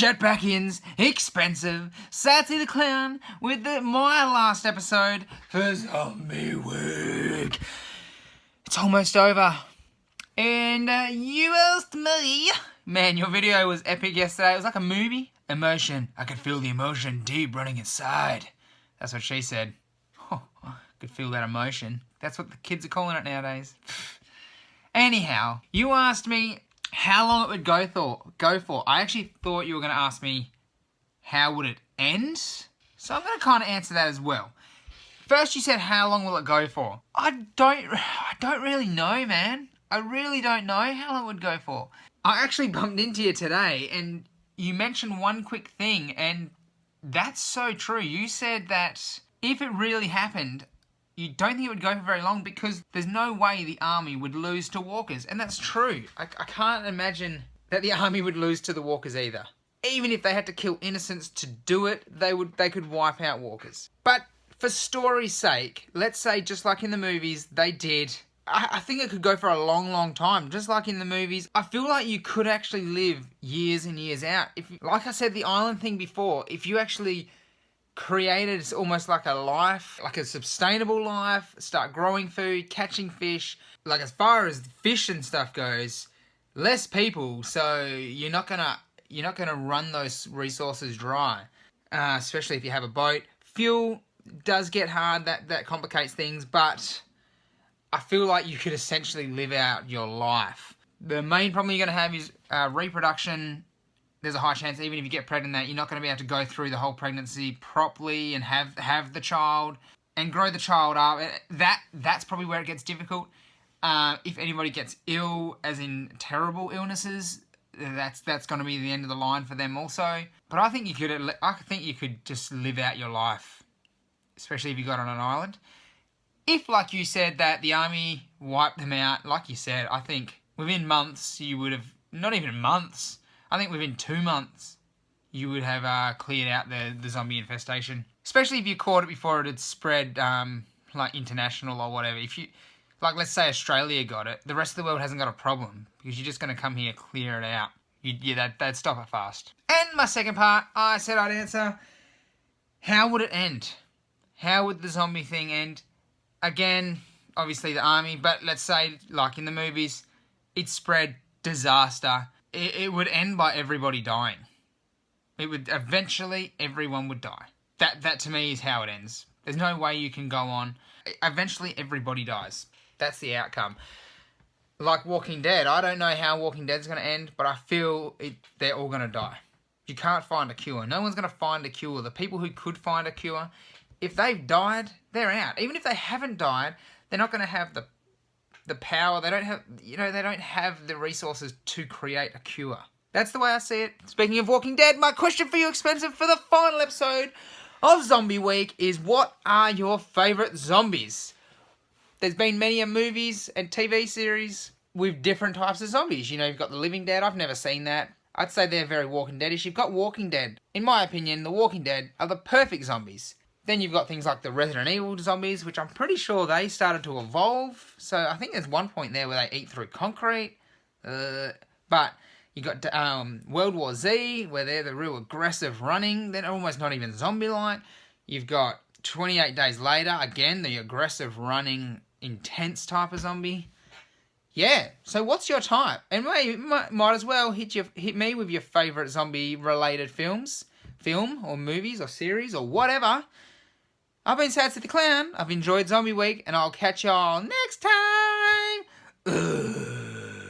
Jetpack-ins, expensive, Satsy the Clown with my last episode for Zombie Week. It's almost over. And you asked me. Man, your video was epic yesterday. It was like a movie. Emotion. I could feel the emotion deep running inside. That's what she said. Oh, I could feel that emotion. That's what the kids are calling it nowadays. Anyhow, you asked me how long it would go for. I actually thought you were going to ask me how would it end. So I'm going to kind of answer that as well. First, you said how long will it go for? I don't really know, man. I really don't know how long it would go for. I actually bumped into you today and you mentioned one quick thing, and that's so true. You said that if it really happened, you don't think it would go for very long because there's no way the army would lose to walkers. And that's true. I can't imagine that the army would lose to the walkers either. Even if they had to kill innocents to do it, they could wipe out walkers. But for story's sake, let's say just like in the movies, they did. I think it could go for a long, long time. Just like in the movies, I feel like you could actually live years and years out. Like I said, the island thing before, if you actually created almost like a life, like a sustainable life, start growing food, catching fish, like as far as fish and stuff goes, less people, so you're not gonna run those resources dry, especially if you have a boat. Fuel does get hard, that complicates things, but I feel like you could essentially live out your life. The main problem you're going to have is reproduction. There's a high chance, even if you get pregnant, that you're not going to be able to go through the whole pregnancy properly and have the child and grow the child up. That's probably where it gets difficult. If anybody gets ill, as in terrible illnesses, that's going to be the end of the line for them also. But I think you could just live out your life, especially if you got on an island. If, like you said, that the army wiped them out, like you said, I think within months you would have, not even months, I think within 2 months you would have cleared out the zombie infestation. Especially if you caught it before it had spread, like international or whatever. If you, like let's say Australia got it, the rest of the world hasn't got a problem because you're just going to come here, clear it out. That'd stop it fast. And my second part, I said I'd answer, how would it end? How would the zombie thing end? Again, obviously the army, but let's say, like in the movies, it spread, disaster. It would end by everybody dying. It would, eventually, everyone would die. That to me is how it ends. There's no way you can go on. Eventually, everybody dies. That's the outcome. Like Walking Dead, I don't know how Walking Dead's going to end, but I feel they're all going to die. You can't find a cure. No one's going to find a cure. The people who could find a cure, if they've died, they're out. Even if they haven't died, they're not going to have the power. They don't have the resources to create a cure. That's the way I see it. Speaking of Walking Dead, my question for you, Expensive, for the final episode of Zombie Week is, what are your favourite zombies? There's been many movies and TV series with different types of zombies. You know, you've got the Living Dead. I've never seen that. I'd say they're very Walking Dead-ish. You've got Walking Dead. In my opinion, the Walking Dead are the perfect zombies. Then you've got things like the Resident Evil zombies, which I'm pretty sure they started to evolve. So I think there's one point there where they eat through concrete. But you got World War Z, where they're the real aggressive running. They're almost not even zombie-like. You've got 28 Days Later, again, the aggressive running, intense type of zombie. Yeah, so what's your type? And might as well hit me with your favourite zombie-related film or movies or series or whatever. I've been Satsy the Clown. I've enjoyed Zombie Week, and I'll catch y'all next time. Ugh.